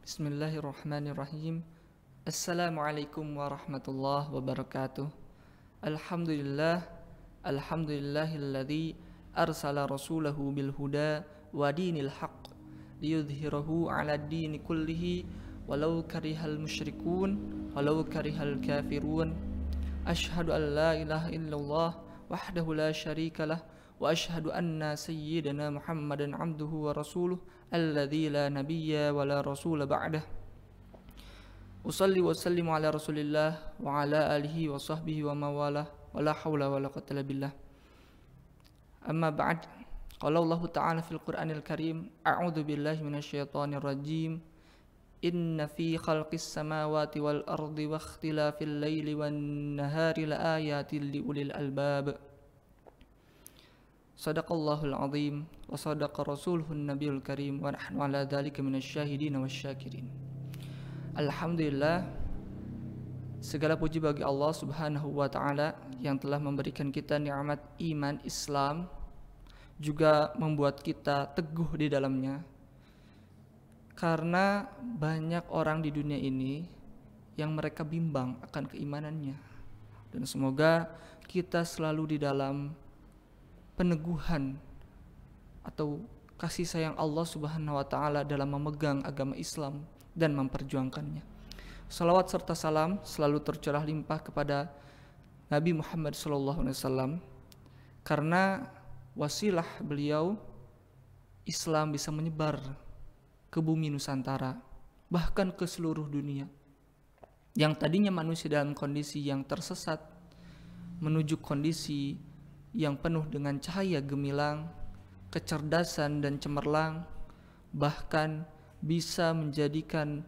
Bismillahirrahmanirrahim. Assalamualaikum warahmatullahi wabarakatuh. Alhamdulillah, alhamdulillahilladzi arsala rasulahu bil huda wa dinil haqq liyudhhirahu 'ala ad-dini kullihi walau karihal musyrikun walau karihal kafirun. Asyhadu an la ilaha illallah wahdahu la syarikalah wa asyhadu anna sayyidana Muhammadan 'abduhu wa rasuluh alladzi la nabiyya wa la rasula ba'dah. Usalli wa sallimu ala rasulillah wa ala alihi wa sahbihi wa mawalah wa la hawla wa la quwwata illa billah. Amma ba'd. Qala Allah ta'ala fil Qur'anil Karim, a'udzu billahi minasyaitonir rajim. Inna fi khalqis samawati wal ardi wa ikhtilafil laili wan nahari laayatin liulil albab. Sadaqallahul azim wa sadaqa rasuluhun nabiyul karim wa nahnu ala dzalika minasyahidin wasyakirin. Alhamdulillah, segala puji bagi Allah Subhanahu wa taala yang telah memberikan kita nikmat iman Islam, juga membuat kita teguh di dalamnya. Karena banyak orang di dunia ini yang mereka bimbang akan keimanannya. Dan semoga kita selalu di dalam peneguhan atau kasih sayang Allah Subhanahu wa taala dalam memegang agama Islam dan memperjuangkannya. Salawat serta salam selalu tercurah limpah kepada Nabi Muhammad SAW, karena wasilah beliau Islam bisa menyebar ke bumi Nusantara, bahkan ke seluruh dunia. Yang tadinya manusia dalam kondisi yang tersesat menuju kondisi yang penuh dengan cahaya gemilang, kecerdasan dan cemerlang, bahkan bisa menjadikan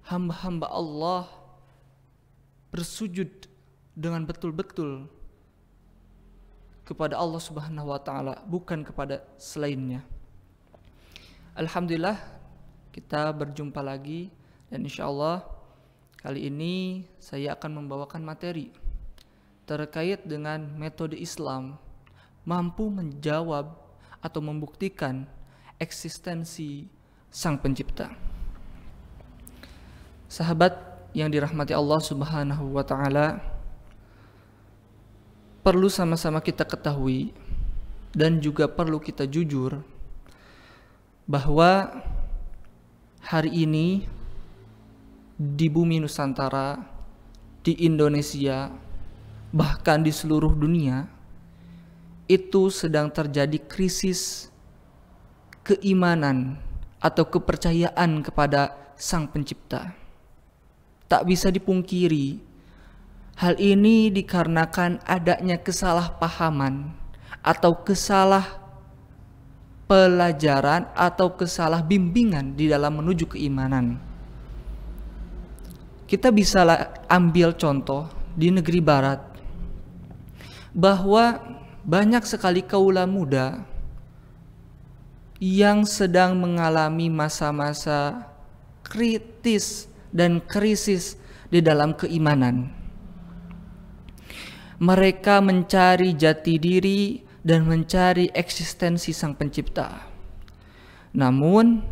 hamba-hamba Allah bersujud dengan betul-betul kepada Allah Subhanahu wa taala, bukan kepada selainnya. Alhamdulillah, kita berjumpa lagi, dan insyaallah kali ini saya akan membawakan materi terkait dengan metode Islam mampu menjawab atau membuktikan eksistensi Sang Pencipta. Sahabat yang dirahmati Allah Subhanahu wa taala, perlu sama-sama kita ketahui dan juga perlu kita jujur bahwa hari ini di bumi Nusantara, di Indonesia, bahkan di seluruh dunia, itu sedang terjadi krisis keimanan atau kepercayaan kepada Sang Pencipta. Tak bisa dipungkiri, hal ini dikarenakan adanya kesalahpahaman atau kesalah pelajaran atau kesalah bimbingan di dalam menuju keimanan. Kita bisa ambil contoh di negeri barat, bahwa banyak sekali kaula muda yang sedang mengalami masa-masa kritis dan krisis di dalam keimanan. Mereka mencari jati diri dan mencari eksistensi Sang Pencipta. Namun,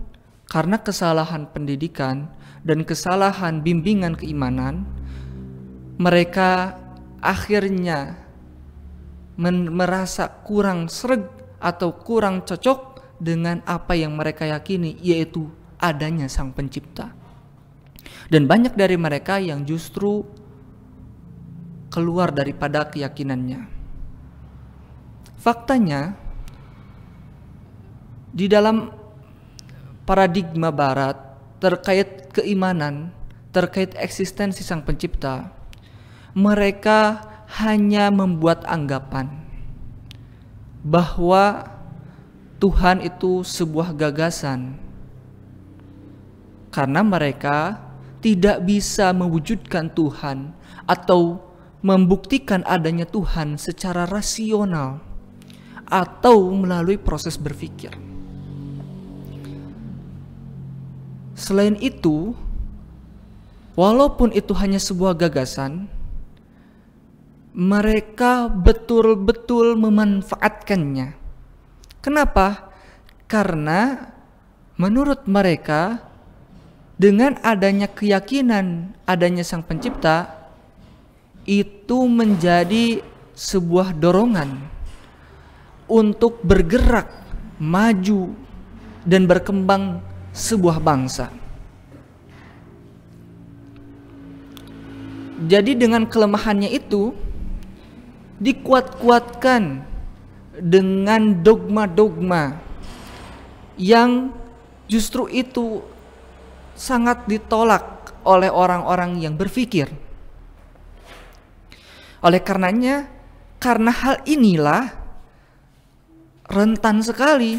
karena kesalahan pendidikan dan kesalahan bimbingan keimanan, mereka akhirnya merasa kurang sreg atau kurang cocok dengan apa yang mereka yakini, yaitu adanya Sang Pencipta. Dan banyak dari mereka yang justru keluar daripada keyakinannya. Faktanya, di dalam paradigma barat terkait keimanan, terkait eksistensi Sang Pencipta, mereka hanya membuat anggapan bahwa Tuhan itu sebuah gagasan, karena mereka tidak bisa mewujudkan Tuhan atau membuktikan adanya Tuhan secara rasional atau melalui proses berpikir. Selain itu, walaupun itu hanya sebuah gagasan, mereka betul-betul memanfaatkannya. Kenapa? Karena menurut mereka dengan adanya keyakinan adanya Sang Pencipta, itu menjadi sebuah dorongan untuk bergerak, maju, dan berkembang sebuah bangsa. Jadi dengan kelemahannya itu dikuat-kuatkan dengan dogma-dogma yang justru itu sangat ditolak oleh orang-orang yang berpikir. Oleh karenanya, karena hal inilah rentan sekali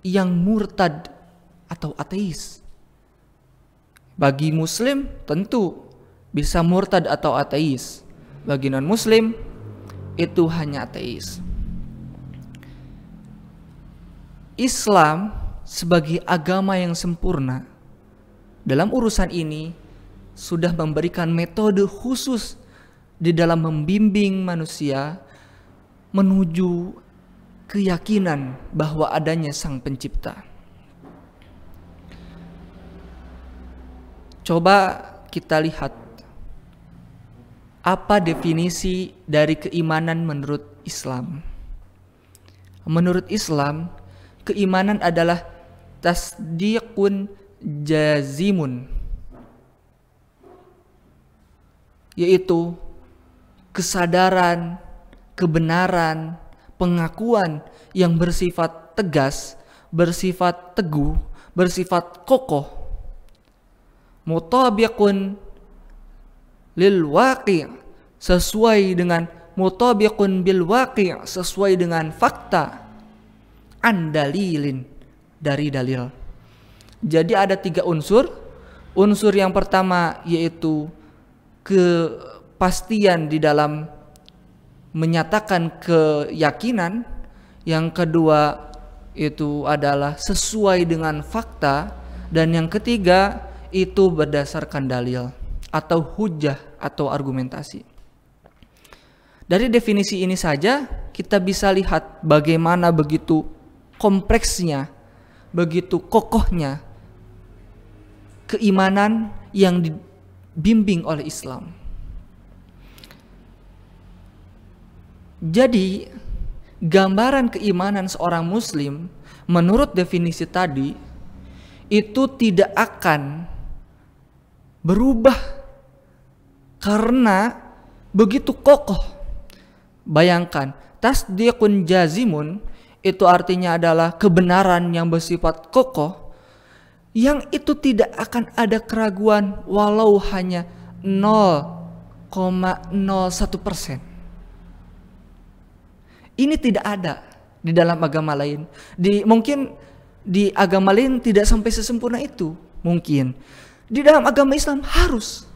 yang murtad atau ateis. Bagi muslim tentu bisa murtad atau ateis. Bagi non-muslim itu hanya ateis. Islam sebagai agama yang sempurna dalam urusan ini sudah memberikan metode khusus di dalam membimbing manusia menuju keyakinan bahwa adanya Sang Pencipta. Coba kita lihat apa definisi dari keimanan menurut Islam. Menurut Islam, keimanan adalah tasdiqun jazimun, yaitu kesadaran, kebenaran, pengakuan yang bersifat tegas, bersifat teguh, bersifat kokoh. Mutabiqun lil waqi', sesuai dengan mutabiqun bil waqi', sesuai dengan fakta, an dalilin, dari dalil. Jadi ada 3 unsur. Unsur yang pertama yaitu kepastian di dalam menyatakan keyakinan. Yang kedua itu adalah sesuai dengan fakta. Dan yang ketiga itu berdasarkan dalil atau hujjah atau argumentasi. Dari definisi ini saja kita bisa lihat bagaimana begitu kompleksnya, begitu kokohnya keimanan yang dibimbing oleh Islam. Jadi gambaran keimanan seorang muslim menurut definisi tadi itu tidak akan berubah karena begitu kokoh. Bayangkan, tasdiqun jazimun itu artinya adalah kebenaran yang bersifat kokoh, yang itu tidak akan ada keraguan walau hanya 0,01%. Ini tidak ada di dalam agama lain. Mungkin di agama lain tidak sampai sesempurna itu, mungkin. Di dalam agama Islam harus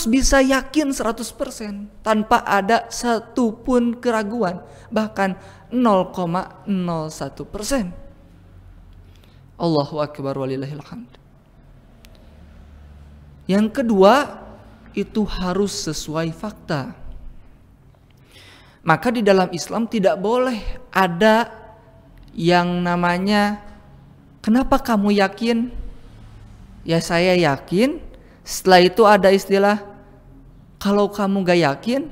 bisa yakin 100% tanpa ada satupun keraguan, bahkan 0,01%. Allahu akbar walillahil hamd. Yang kedua, itu harus sesuai fakta. Maka di dalam Islam tidak boleh ada yang namanya kenapa kamu yakin? Ya saya yakin. Setelah itu ada istilah kalau kamu gak yakin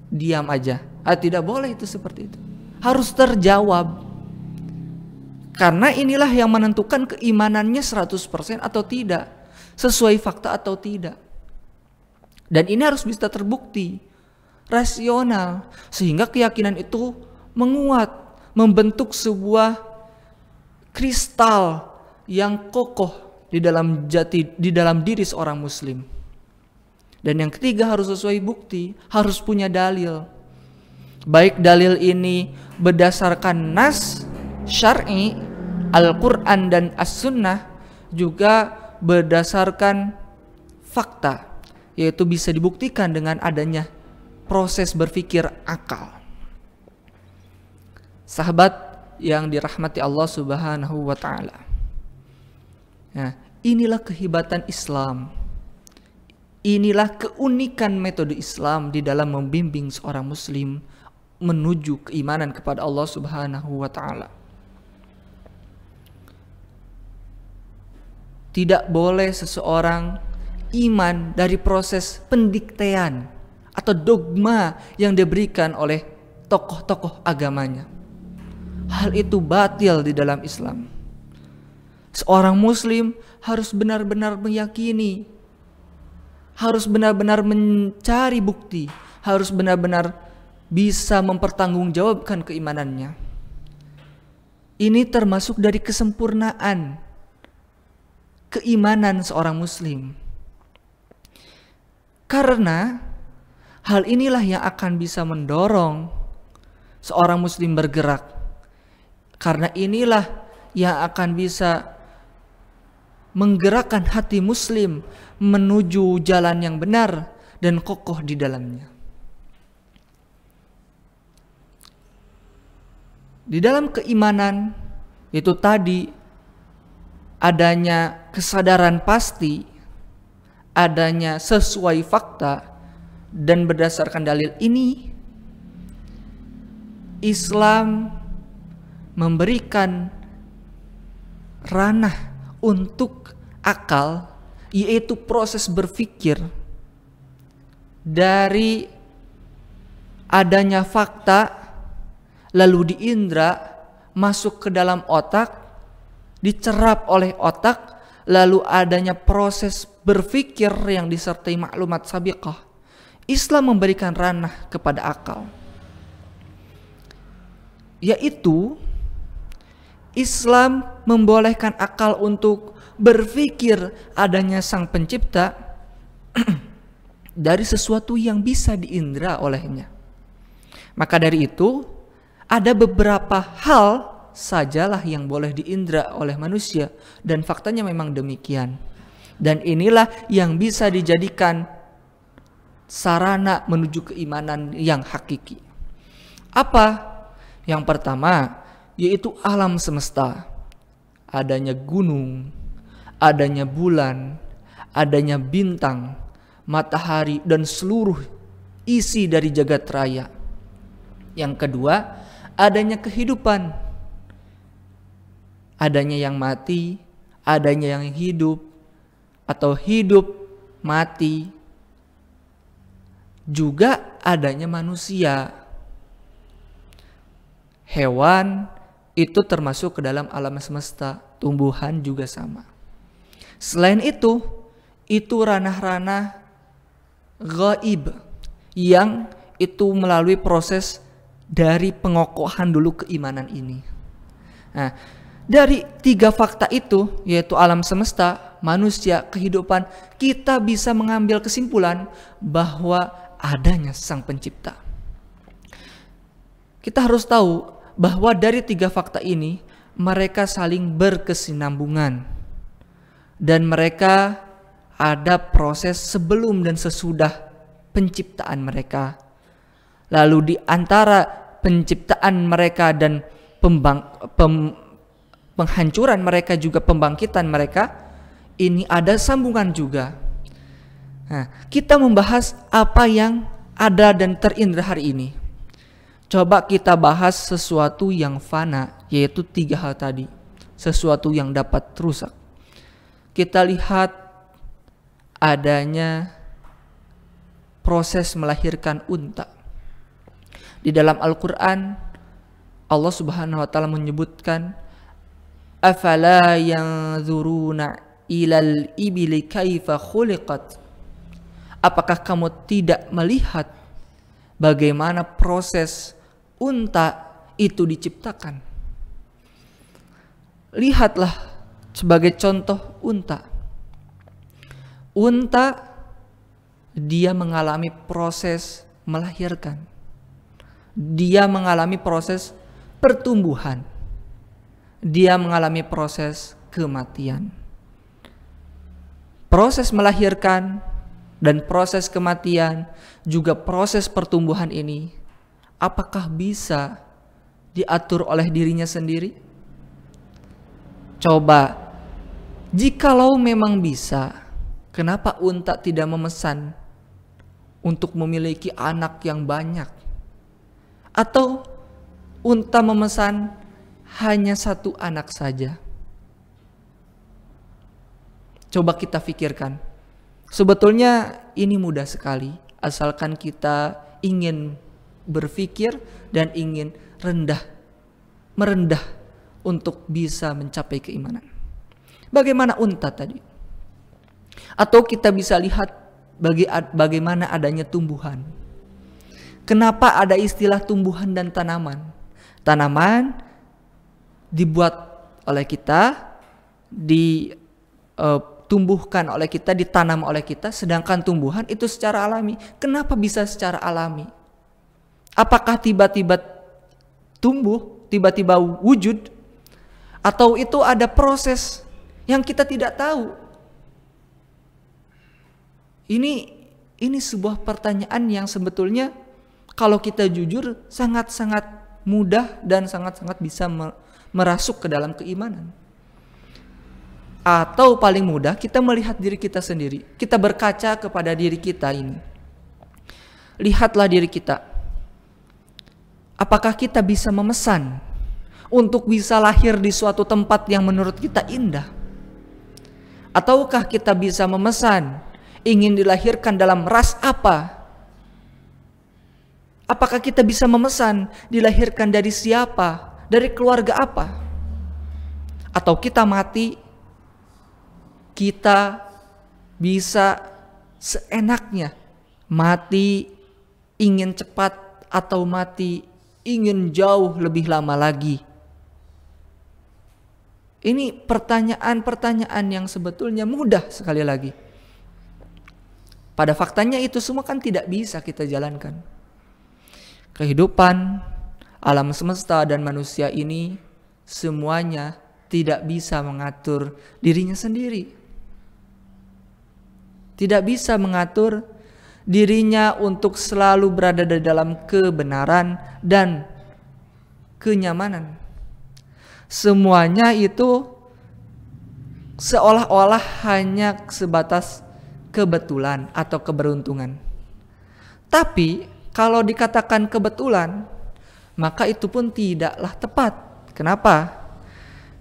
diam aja. Tidak boleh itu seperti itu. Harus terjawab. Karena inilah yang menentukan keimanannya 100% atau tidak, sesuai fakta atau tidak. Dan ini harus bisa terbukti, rasional, sehingga keyakinan itu menguat, membentuk sebuah kristal yang kokoh di dalam diri seorang muslim. Dan yang ketiga harus sesuai bukti, harus punya dalil. Baik dalil ini berdasarkan nas syar'i, Al-Quran dan As-Sunnah, juga berdasarkan fakta, yaitu bisa dibuktikan dengan adanya proses berpikir akal. Sahabat yang dirahmati Allah Subhanahu wa ta'ala. Nah, inilah kehebatan Islam. Inilah keunikan metode Islam di dalam membimbing seorang muslim menuju keimanan kepada Allah Subhanahu wa ta'ala. Tidak boleh seseorang iman dari proses pendiktean atau dogma yang diberikan oleh tokoh-tokoh agamanya. Hal itu batil di dalam Islam. Seorang muslim harus benar-benar meyakini, harus benar-benar mencari bukti, harus benar-benar bisa mempertanggungjawabkan keimanannya. Ini termasuk dari kesempurnaan keimanan seorang muslim. Karena hal inilah yang akan bisa mendorong seorang muslim bergerak. Karena inilah yang akan bisa menggerakkan hati muslim menuju jalan yang benar dan kokoh di dalamnya. Di dalam keimanan itu tadi adanya kesadaran pasti, adanya sesuai fakta, dan berdasarkan dalil ini Islam memberikan ranah untuk akal, yaitu proses berpikir dari adanya fakta lalu diindra masuk ke dalam otak, dicerap oleh otak, lalu adanya proses berpikir yang disertai maklumat sabiqah. Islam memberikan ranah kepada akal, yaitu Islam membolehkan akal untuk berpikir adanya sang pencipta dari sesuatu yang bisa diindra olehnya. Maka dari itu ada beberapa hal sajalah yang boleh diindra oleh manusia, dan faktanya memang demikian. Dan inilah yang bisa dijadikan sarana menuju keimanan yang hakiki. Apa? Yang pertama yaitu alam semesta. Adanya gunung, adanya bulan, adanya bintang, matahari, dan seluruh isi dari jagat raya. Yang kedua, adanya kehidupan, adanya yang mati, adanya yang hidup, atau hidup mati, juga adanya manusia. Hewan itu termasuk ke dalam alam semesta, tumbuhan juga sama. Selain itu ranah-ranah gaib yang itu melalui proses dari pengokohan dulu keimanan ini. Nah, dari tiga fakta itu, yaitu alam semesta, manusia, kehidupan, kita bisa mengambil kesimpulan bahwa adanya sang pencipta. Kita harus tahu bahwa dari tiga fakta ini mereka saling berkesinambungan, dan mereka ada proses sebelum dan sesudah penciptaan mereka. Lalu di antara penciptaan mereka dan penghancuran mereka, juga pembangkitan mereka, ini ada sambungan juga. Nah, kita membahas apa yang ada dan terindra hari ini. Coba kita bahas sesuatu yang fana, yaitu tiga hal tadi. Sesuatu yang dapat rusak. Kita lihat adanya proses melahirkan unta. Di dalam Al-Quran, Allah Subhanahu wa Ta'ala menyebutkan, afala yanzuruna ilal ibili kaifa khuliqat. Apakah kamu tidak melihat bagaimana proses unta itu diciptakan? Lihatlah sebagai contoh unta. Unta dia mengalami proses melahirkan. Dia mengalami proses pertumbuhan. Dia mengalami proses kematian. Proses melahirkan dan proses kematian, juga proses pertumbuhan ini, apakah bisa diatur oleh dirinya sendiri? Coba, jikalau memang bisa, kenapa unta tidak memesan untuk memiliki anak yang banyak? Atau unta memesan hanya satu anak saja? Coba kita pikirkan. Sebetulnya ini mudah sekali, asalkan kita ingin berpikir dan ingin merendah untuk bisa mencapai keimanan. Bagaimana unta tadi? Atau kita bisa lihat bagaimana adanya tumbuhan. Kenapa ada istilah tumbuhan dan tanaman? Tanaman dibuat oleh kita, ditumbuhkan oleh kita, ditanam oleh kita, sedangkan tumbuhan itu secara alami. Kenapa bisa secara alami? Apakah tiba-tiba tumbuh, tiba-tiba wujud, atau itu ada proses yang kita tidak tahu? Ini sebuah pertanyaan yang sebetulnya kalau kita jujur sangat-sangat mudah dan sangat-sangat bisa merasuk ke dalam keimanan. Atau paling mudah kita melihat diri kita sendiri. Kita berkaca kepada diri kita ini. Lihatlah diri kita. Apakah kita bisa memesan untuk bisa lahir di suatu tempat yang menurut kita indah? Ataukah kita bisa memesan ingin dilahirkan dalam ras apa? Apakah kita bisa memesan dilahirkan dari siapa? Dari keluarga apa? Atau kita mati, kita bisa seenaknya mati ingin cepat atau mati ingin jauh lebih lama lagi? Ini pertanyaan-pertanyaan yang sebetulnya mudah sekali lagi. Pada faktanya itu semua kan tidak bisa kita jalankan. Kehidupan, alam semesta dan manusia ini semuanya tidak bisa mengatur dirinya sendiri. Tidak bisa mengatur dirinya untuk selalu berada di dalam kebenaran dan kenyamanan. Semuanya itu seolah-olah hanya sebatas kebetulan atau keberuntungan. Tapi kalau dikatakan kebetulan, maka itu pun tidaklah tepat. Kenapa?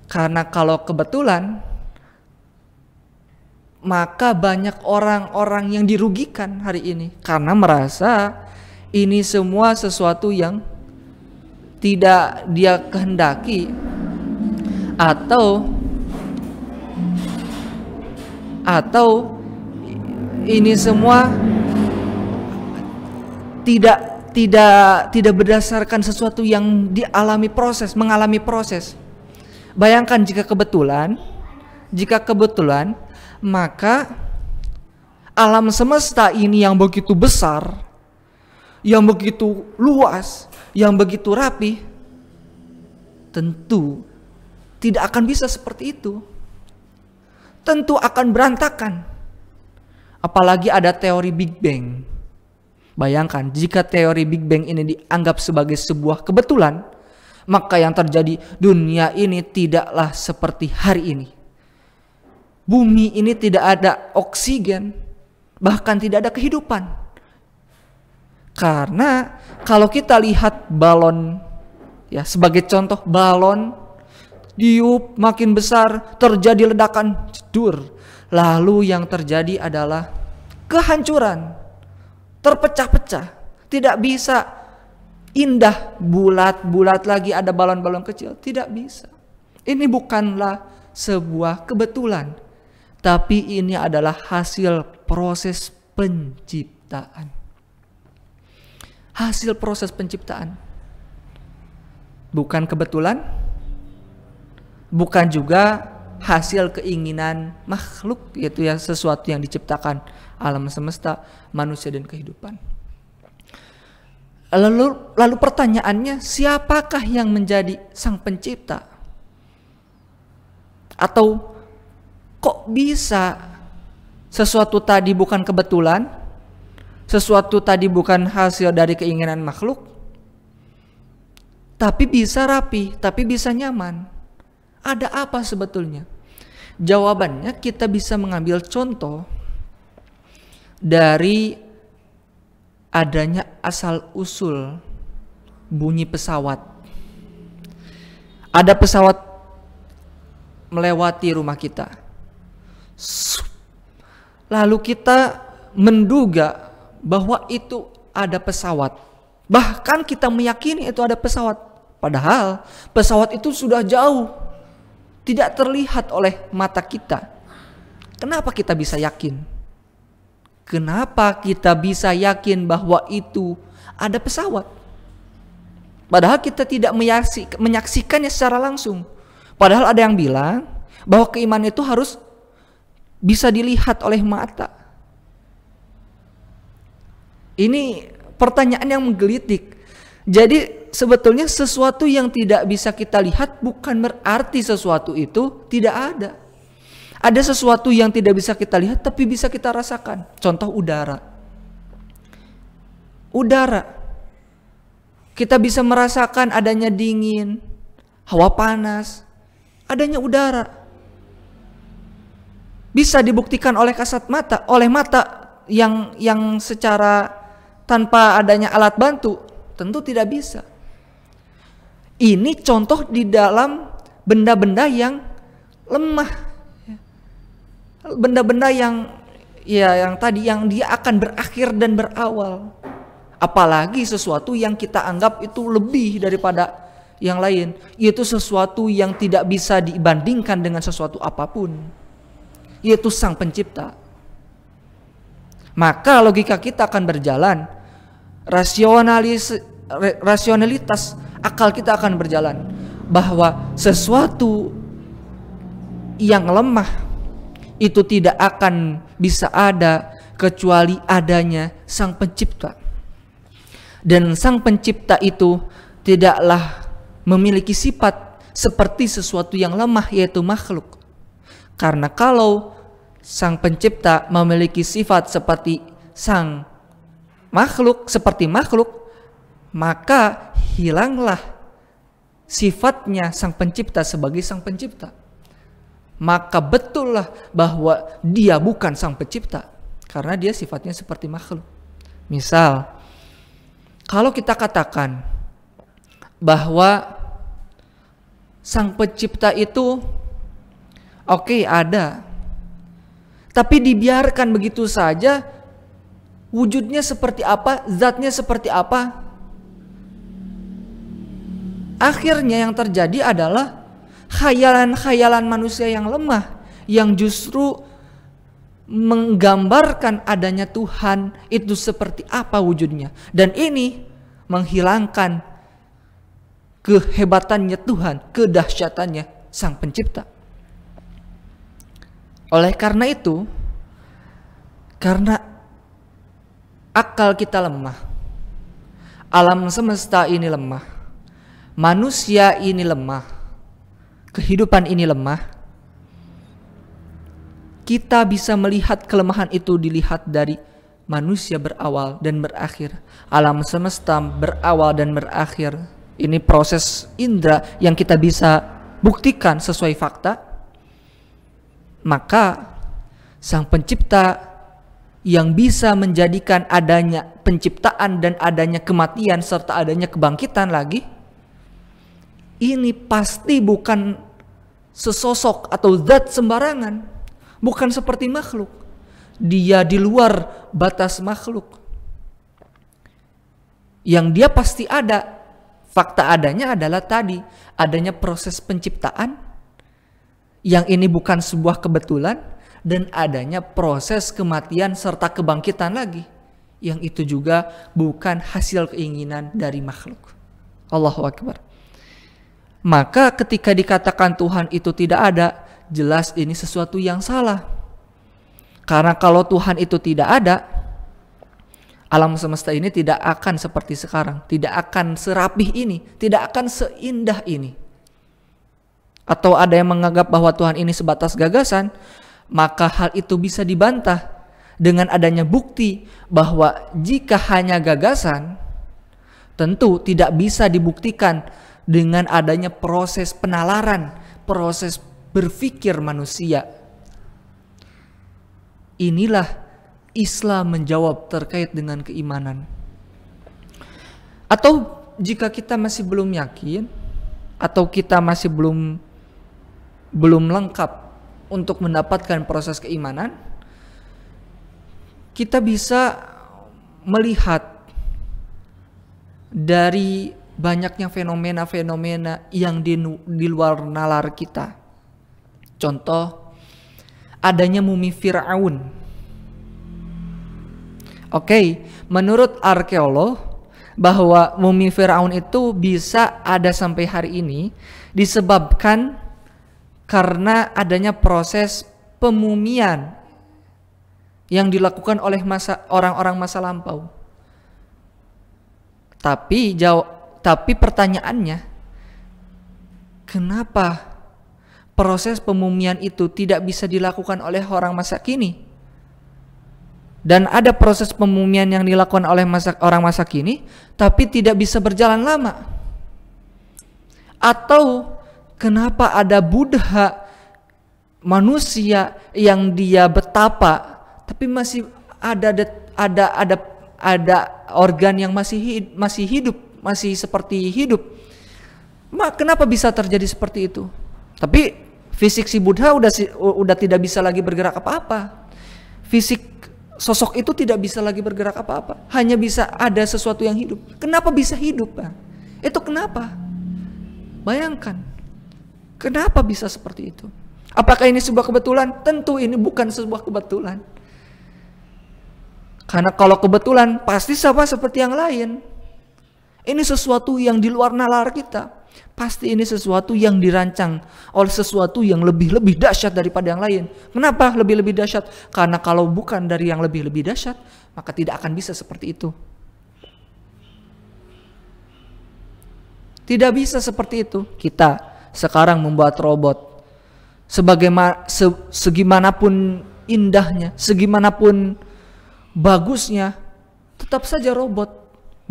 Karena kalau kebetulan, maka banyak orang-orang yang dirugikan hari ini karena merasa ini semua sesuatu yang tidak dia kehendaki, atau ini semua tidak berdasarkan sesuatu yang mengalami proses. Bayangkan jika kebetulan, maka alam semesta ini yang begitu besar, yang begitu luas, yang begitu rapi, tentu tidak akan bisa seperti itu. Tentu akan berantakan. Apalagi ada teori Big Bang. Bayangkan jika teori Big Bang ini dianggap sebagai sebuah kebetulan, maka yang terjadi, dunia ini tidaklah seperti hari ini. Bumi ini tidak ada oksigen, bahkan tidak ada kehidupan. Karena kalau kita lihat balon, ya sebagai contoh, balon diup makin besar, terjadi ledakan, cedur. Lalu yang terjadi adalah kehancuran, terpecah-pecah, tidak bisa indah, bulat-bulat lagi ada balon-balon kecil, tidak bisa. Ini bukanlah sebuah kebetulan, tapi ini adalah hasil proses penciptaan. Hasil proses penciptaan. Bukan kebetulan, bukan juga hasil keinginan makhluk, yaitu ya sesuatu yang diciptakan, alam semesta, manusia dan kehidupan. Lalu pertanyaannya, siapakah yang menjadi sang pencipta? Atau kok bisa sesuatu tadi bukan kebetulan, sesuatu tadi bukan hasil dari keinginan makhluk, tapi bisa rapi, tapi bisa nyaman? Ada apa sebetulnya? Jawabannya kita bisa mengambil contoh dari adanya asal-usul bunyi pesawat. Ada pesawat melewati rumah kita. Lalu kita menduga bahwa itu ada pesawat. Bahkan kita meyakini itu ada pesawat. Padahal pesawat itu sudah jauh, tidak terlihat oleh mata kita. Kenapa kita bisa yakin? Kenapa kita bisa yakin bahwa itu ada pesawat? Padahal kita tidak menyaksikannya secara langsung. Padahal ada yang bilang bahwa keimanan itu harus bisa dilihat oleh mata. Ini pertanyaan yang menggelitik. Jadi sebetulnya sesuatu yang tidak bisa kita lihat bukan berarti sesuatu itu tidak ada. Ada sesuatu yang tidak bisa kita lihat tapi bisa kita rasakan. Contoh udara. Udara. Kita bisa merasakan adanya dingin, hawa panas, adanya udara. Bisa dibuktikan oleh kasat mata, oleh mata yang secara tanpa adanya alat bantu, tentu tidak bisa. Ini contoh di dalam benda-benda yang lemah. Benda-benda yang tadi yang dia akan berakhir dan berawal. Apalagi sesuatu yang kita anggap itu lebih daripada yang lain, yaitu sesuatu yang tidak bisa dibandingkan dengan sesuatu apapun, yaitu Sang Pencipta. Maka logika kita akan berjalan, rasionalitas akal kita akan berjalan, bahwa sesuatu yang lemah itu tidak akan bisa ada kecuali adanya Sang Pencipta. Dan Sang Pencipta itu tidaklah memiliki sifat seperti sesuatu yang lemah, yaitu makhluk. Karena kalau Sang Pencipta memiliki sifat seperti sang makhluk, maka hilanglah sifatnya Sang Pencipta sebagai Sang Pencipta. Maka betullah bahwa dia bukan Sang Pencipta, karena dia sifatnya seperti makhluk. Misal, kalau kita katakan bahwa Sang Pencipta itu oke, ada, tapi dibiarkan begitu saja, wujudnya seperti apa, zatnya seperti apa, akhirnya yang terjadi adalah khayalan-khayalan manusia yang lemah, yang justru menggambarkan adanya Tuhan itu seperti apa wujudnya. Dan ini menghilangkan kehebatannya Tuhan, kedahsyatannya Sang Pencipta. Oleh karena itu, karena akal kita lemah, alam semesta ini lemah, manusia ini lemah, kehidupan ini lemah, kita bisa melihat kelemahan itu dilihat dari manusia berawal dan berakhir. Alam semesta berawal dan berakhir. Ini proses indera yang kita bisa buktikan sesuai fakta. Maka Sang Pencipta yang bisa menjadikan adanya penciptaan dan adanya kematian serta adanya kebangkitan lagi, ini pasti bukan sesosok atau zat sembarangan. Bukan seperti makhluk. Dia di luar batas makhluk. Yang dia pasti ada. Fakta adanya adalah tadi, adanya proses penciptaan. Yang ini bukan sebuah kebetulan. Dan adanya proses kematian serta kebangkitan lagi. Yang itu juga bukan hasil keinginan dari makhluk. Allahu Akbar. Maka ketika dikatakan Tuhan itu tidak ada, jelas ini sesuatu yang salah. Karena kalau Tuhan itu tidak ada, alam semesta ini tidak akan seperti sekarang, tidak akan serapih ini, tidak akan seindah ini. Atau ada yang menganggap bahwa Tuhan ini sebatas gagasan, maka hal itu bisa dibantah dengan adanya bukti bahwa jika hanya gagasan, tentu tidak bisa dibuktikan dengan adanya proses penalaran, proses berpikir manusia. Inilah Islam menjawab terkait dengan keimanan. Atau jika kita masih belum yakin, atau kita masih belum lengkap untuk mendapatkan proses keimanan, kita bisa melihat dari banyaknya fenomena-fenomena yang di luar nalar kita. Contoh, adanya mumi Fir'aun. Oke, menurut arkeolog bahwa mumi Fir'aun itu bisa ada sampai hari ini disebabkan karena adanya proses pemumian yang dilakukan oleh orang-orang masa lampau. Tapi pertanyaannya, kenapa proses pemumian itu tidak bisa dilakukan oleh orang masa kini? Dan ada proses pemumian yang dilakukan oleh orang masa kini, tapi tidak bisa berjalan lama. Atau kenapa ada Buddha manusia yang dia betapa, tapi masih ada organ yang masih hidup, masih seperti hidup. Kenapa bisa terjadi seperti itu? Tapi fisik si Buddha udah tidak bisa lagi bergerak apa-apa. Fisik sosok itu tidak bisa lagi bergerak apa-apa. Hanya bisa ada sesuatu yang hidup. Kenapa bisa hidup, Pak? Itu kenapa? Bayangkan. Kenapa bisa seperti itu? Apakah ini sebuah kebetulan? Tentu ini bukan sebuah kebetulan. Karena kalau kebetulan pasti sama seperti yang lain. Ini sesuatu yang di luar nalar kita. Pasti ini sesuatu yang dirancang oleh sesuatu yang lebih dahsyat daripada yang lain. Kenapa lebih dahsyat? Karena kalau bukan dari yang lebih dahsyat, maka tidak akan bisa seperti itu. Tidak bisa seperti itu. Kita sekarang membuat robot. Segimanapun indahnya, segimanapun bagusnya, tetap saja robot.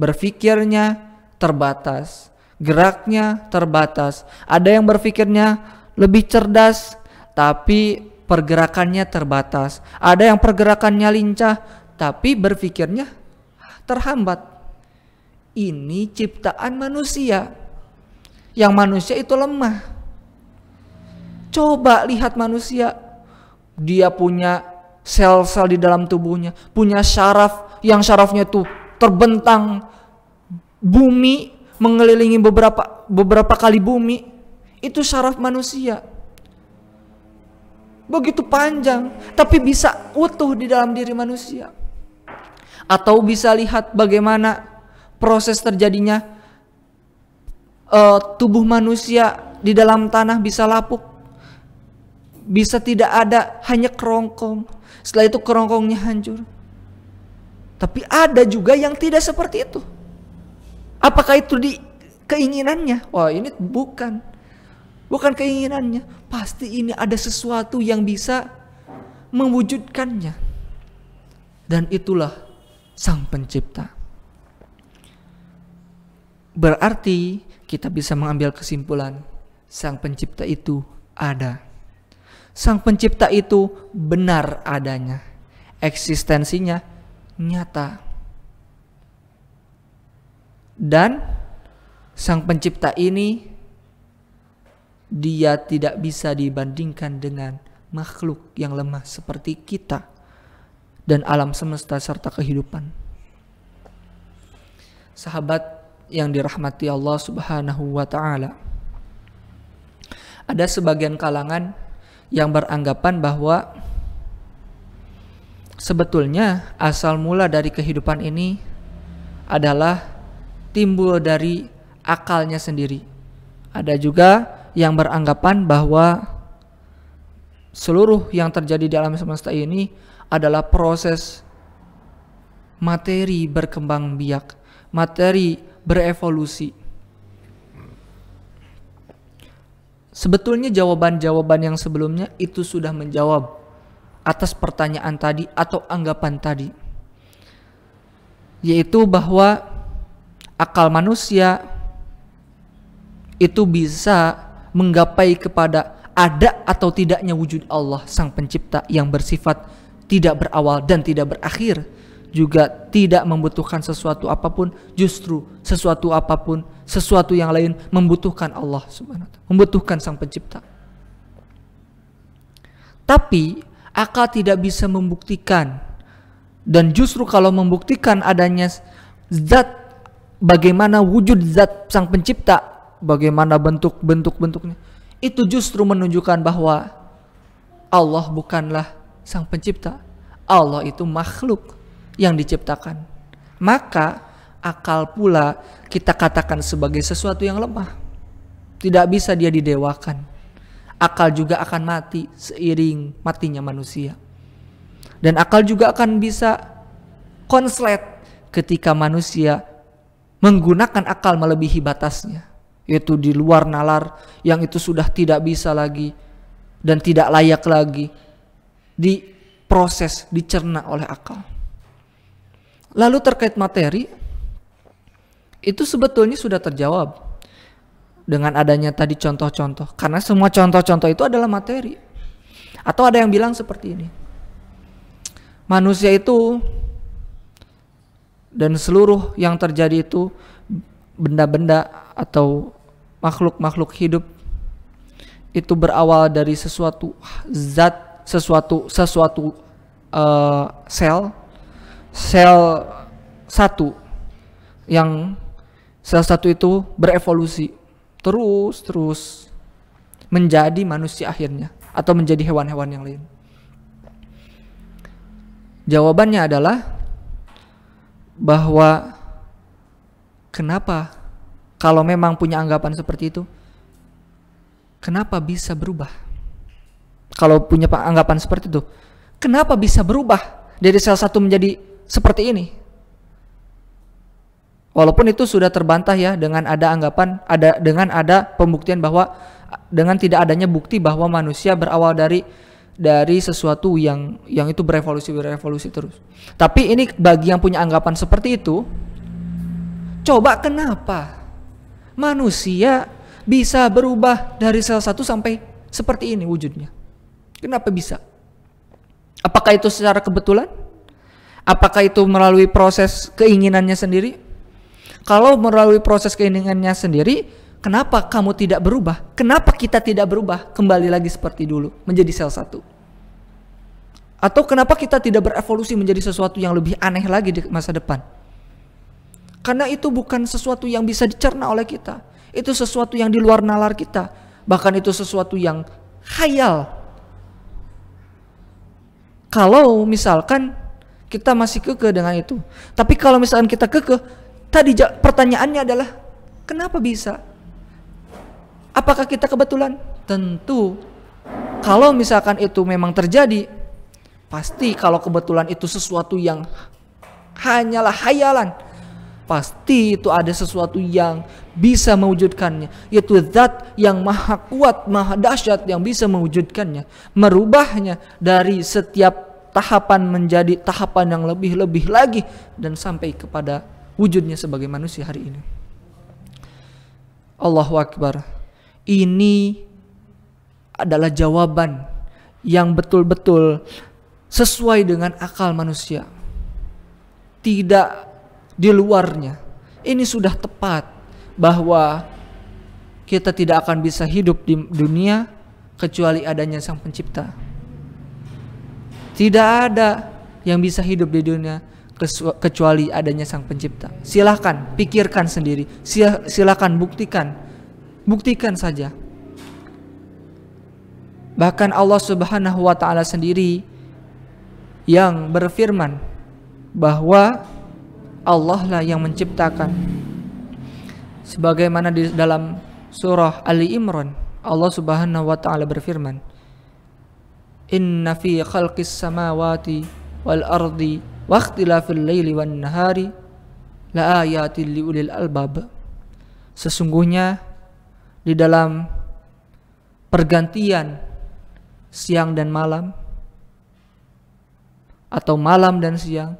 Berpikirnya terbatas, geraknya terbatas. Ada yang berpikirnya lebih cerdas, tapi pergerakannya terbatas. Ada yang pergerakannya lincah, tapi berpikirnya terhambat. Ini ciptaan manusia. Yang manusia itu lemah. Coba lihat manusia. Dia punya sel-sel di dalam tubuhnya, punya syaraf, yang syarafnya itu terbentang bumi, mengelilingi beberapa kali bumi. Itu syaraf manusia. Begitu panjang, tapi bisa utuh di dalam diri manusia. Atau bisa lihat bagaimana proses terjadinya tubuh manusia di dalam tanah bisa lapuk, bisa tidak ada, hanya kerongkong. Setelah itu kerongkongnya hancur. Tapi ada juga yang tidak seperti itu. Apakah itu di keinginannya? Wah, ini bukan keinginannya. Pasti ini ada sesuatu yang bisa mewujudkannya. Dan itulah Sang Pencipta. Berarti kita bisa mengambil kesimpulan, Sang Pencipta itu ada. Sang Pencipta itu benar adanya. Eksistensinya nyata. Dan Sang Pencipta ini dia tidak bisa dibandingkan dengan makhluk yang lemah seperti kita dan alam semesta serta kehidupan. Sahabat yang dirahmati Allah Subhanahu wa ta'ala, ada sebagian kalangan yang beranggapan bahwa sebetulnya asal mula dari kehidupan ini adalah timbul dari akalnya sendiri. Ada juga yang beranggapan bahwa seluruh yang terjadi di alam semesta ini adalah proses materi berkembang biak, materi berevolusi. Sebetulnya jawaban-jawaban yang sebelumnya itu sudah menjawab atas pertanyaan tadi atau anggapan tadi, yaitu bahwa akal manusia itu bisa menggapai kepada ada atau tidaknya wujud Allah Sang Pencipta yang bersifat tidak berawal dan tidak berakhir, juga tidak membutuhkan sesuatu apapun. Justru sesuatu apapun, sesuatu yang lain membutuhkan Allah Subhanahu wa ta'ala, membutuhkan Sang Pencipta. Tapi akal tidak bisa membuktikan. Dan justru kalau membuktikan adanya zat, bagaimana wujud zat sang pencipta, bagaimana bentuknya, itu justru menunjukkan bahwa Allah bukanlah sang pencipta. Allah itu makhluk yang diciptakan. Maka akal pula kita katakan sebagai sesuatu yang lemah. Tidak bisa dia didewakan. Akal juga akan mati seiring matinya manusia. Dan akal juga akan bisa konslet ketika manusia menggunakan akal melebihi batasnya, yaitu di luar nalar yang itu sudah tidak bisa lagi dan tidak layak lagi diproses, dicerna oleh akal. Lalu terkait materi, itu sebetulnya sudah terjawab dengan adanya tadi contoh-contoh, karena semua contoh-contoh itu adalah materi. Atau ada yang bilang seperti ini, manusia itu dan seluruh yang terjadi itu, benda-benda atau makhluk-makhluk hidup, itu berawal dari sesuatu zat, sesuatu sel satu, yang sel satu itu berevolusi terus menjadi manusia akhirnya, atau menjadi hewan-hewan yang lain. Jawabannya adalah bahwa kenapa kalau memang punya anggapan seperti itu, kenapa bisa berubah? Kalau punya anggapan seperti itu, kenapa bisa berubah dari sel satu menjadi seperti ini? Walaupun itu sudah terbantah ya dengan ada anggapan, dengan ada pembuktian bahwa dengan tidak adanya bukti bahwa manusia berawal dari sesuatu yang itu berevolusi terus. Tapi ini bagi yang punya anggapan seperti itu, coba kenapa manusia bisa berubah dari sel satu sampai seperti ini wujudnya? Kenapa bisa? Apakah itu secara kebetulan? Apakah itu melalui proses keinginannya sendiri? Kalau melalui proses keinginannya sendiri, kenapa kamu tidak berubah? Kenapa kita tidak berubah kembali lagi seperti dulu menjadi sel satu? Atau kenapa kita tidak berevolusi menjadi sesuatu yang lebih aneh lagi di masa depan? Karena itu bukan sesuatu yang bisa dicerna oleh kita. Itu sesuatu yang di luar nalar kita. Bahkan itu sesuatu yang khayal. Kalau misalkan kita masih kekeh dengan itu. Tapi kalau misalkan kita kekeh, tadi pertanyaannya adalah kenapa bisa? Apakah kita kebetulan? Tentu. Kalau misalkan itu memang terjadi, pasti kalau kebetulan itu sesuatu yang hanyalah hayalan, pasti itu ada sesuatu yang bisa mewujudkannya, yaitu zat yang maha kuat, maha dahsyat yang bisa mewujudkannya, merubahnya dari setiap tahapan menjadi tahapan yang lebih-lebih lagi dan sampai kepada wujudnya sebagai manusia hari ini. Allahu Akbar. Ini adalah jawaban yang betul-betul sesuai dengan akal manusia, tidak di luarnya. Ini sudah tepat bahwa kita tidak akan bisa hidup di dunia kecuali adanya sang pencipta. Tidak ada yang bisa hidup di dunia kecuali adanya sang pencipta. Silahkan pikirkan sendiri, silahkan buktikan saja. Bahkan Allah Subhanahu wa ta'ala sendiri yang berfirman bahwa Allah lah yang menciptakan. Sebagaimana di dalam surah Ali Imran, Allah Subhanahu wa ta'ala berfirman, Inna fi khalqis samawati wal ardi wa ikhtilafil laili wan nahari la ayatin liulil albab. Sesungguhnya di dalam pergantian siang dan malam, atau malam dan siang,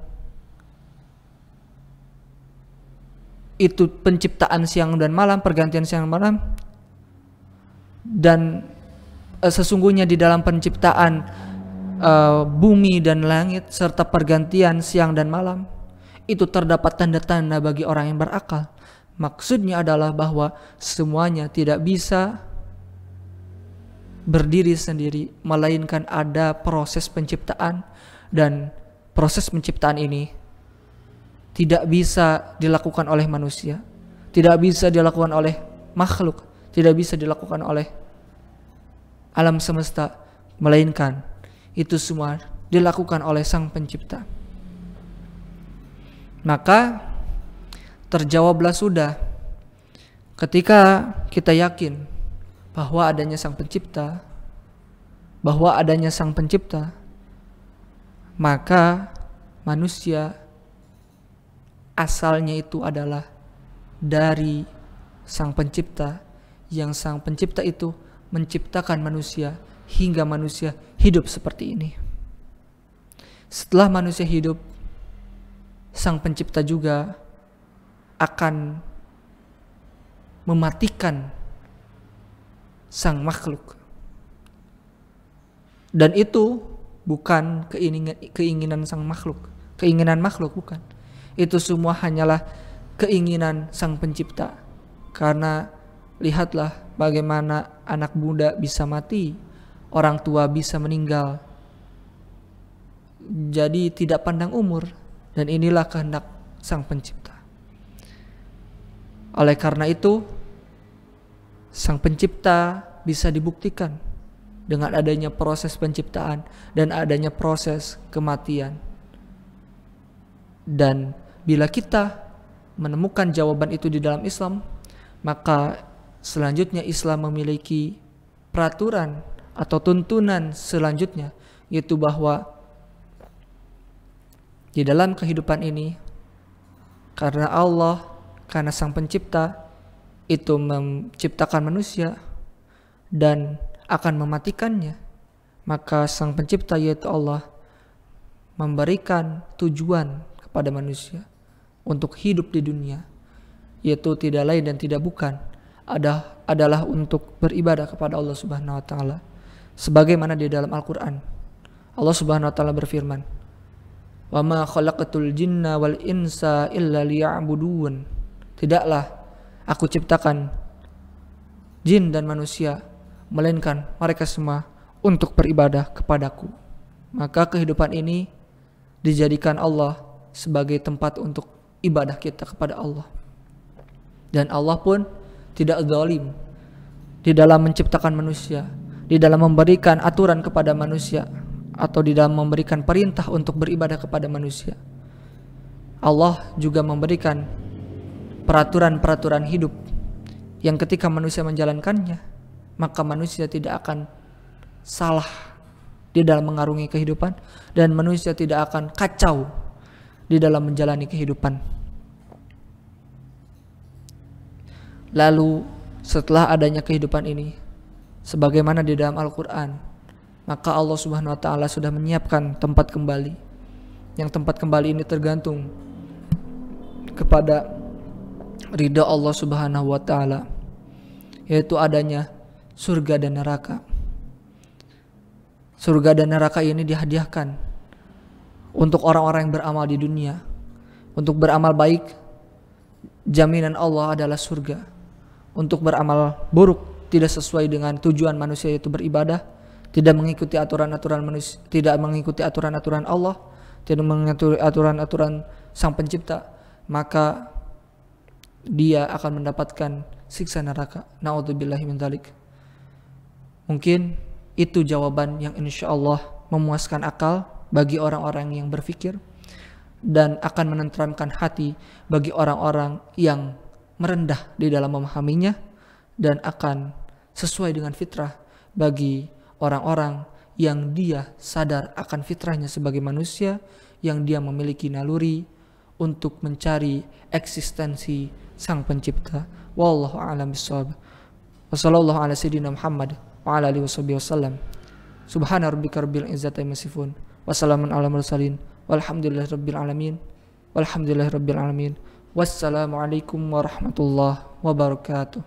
itu penciptaan siang dan malam, pergantian siang dan malam, dan sesungguhnya di dalam penciptaan bumi dan langit serta pergantian siang dan malam itu terdapat tanda-tanda bagi orang yang berakal. Maksudnya adalah bahwa semuanya tidak bisa berdiri sendiri, melainkan ada proses penciptaan, dan proses penciptaan ini tidak bisa dilakukan oleh manusia, tidak bisa dilakukan oleh makhluk, tidak bisa dilakukan oleh alam semesta, melainkan itu semua dilakukan oleh Sang Pencipta. Maka terjawablah sudah ketika kita yakin bahwa adanya Sang Pencipta, maka manusia asalnya itu adalah dari Sang Pencipta, yang Sang Pencipta itu menciptakan manusia hingga manusia hidup seperti ini. Setelah manusia hidup, Sang Pencipta juga akan mematikan sang makhluk. Dan itu bukan keinginan sang makhluk, keinginan makhluk bukan. Itu semua hanyalah keinginan Sang Pencipta. Karena lihatlah bagaimana anak muda bisa mati, orang tua bisa meninggal. Jadi tidak pandang umur, dan inilah kehendak Sang Pencipta. Oleh karena itu, Sang Pencipta bisa dibuktikan dengan adanya proses penciptaan dan adanya proses kematian. Dan bila kita menemukan jawaban itu di dalam Islam, maka selanjutnya Islam memiliki peraturan atau tuntunan selanjutnya, yaitu bahwa di dalam kehidupan ini, karena Allah, karena Sang Pencipta itu menciptakan manusia dan akan mematikannya, maka Sang Pencipta yaitu Allah memberikan tujuan kepada manusia untuk hidup di dunia, yaitu tidak lain dan tidak bukan adalah untuk beribadah kepada Allah Subhanahu wa taala. Sebagaimana di dalam Al-Qur'an Allah Subhanahu wa taala berfirman, "Wa ma khalaqatul jinna wal insa illa liya'budun." Tidaklah Aku ciptakan jin dan manusia, melainkan mereka semua untuk beribadah kepadaku. Maka kehidupan ini dijadikan Allah sebagai tempat untuk ibadah kita kepada Allah. Dan Allah pun tidak zalim di dalam menciptakan manusia, di dalam memberikan aturan kepada manusia, atau di dalam memberikan perintah untuk beribadah kepada manusia. Allah juga memberikan peraturan-peraturan hidup yang ketika manusia menjalankannya, maka manusia tidak akan salah di dalam mengarungi kehidupan, dan manusia tidak akan kacau di dalam menjalani kehidupan. Lalu setelah adanya kehidupan ini, sebagaimana di dalam Al-Quran, maka Allah Subhanahu wa taala sudah menyiapkan tempat kembali, yang tempat kembali ini tergantung kepada ridha Allah Subhanahu wa taala, yaitu adanya surga dan neraka. Surga dan neraka ini dihadiahkan untuk orang-orang yang beramal di dunia. Untuk beramal baik, jaminan Allah adalah surga. Untuk beramal buruk, tidak sesuai dengan tujuan manusia yaitu beribadah, tidak mengikuti aturan-aturan manusia, tidak mengikuti aturan-aturan Allah, tidak mengikuti aturan-aturan Sang Pencipta, maka dia akan mendapatkan siksa neraka. Na'udzubillahi min dzalik. Mungkin itu jawaban yang insyaallah memuaskan akal bagi orang-orang yang berpikir, dan akan menenteramkan hati bagi orang-orang yang merendah di dalam memahaminya, dan akan sesuai dengan fitrah bagi orang-orang yang dia sadar akan fitrahnya sebagai manusia, yang dia memiliki naluri untuk mencari eksistensi Sang Pencipta. Wallahu a'lam bishawab. Wassallallahu ala sayyidina Muhammad wa ala alihi wasallam. Subhana rabbika rabbil izzati amma yasifun. Wassalamun ala mursalin. Walhamdulillahi rabbil alamin. Walhamdulillahi rabbil alamin. Wassalamualaikum warahmatullahi wabarakatuh.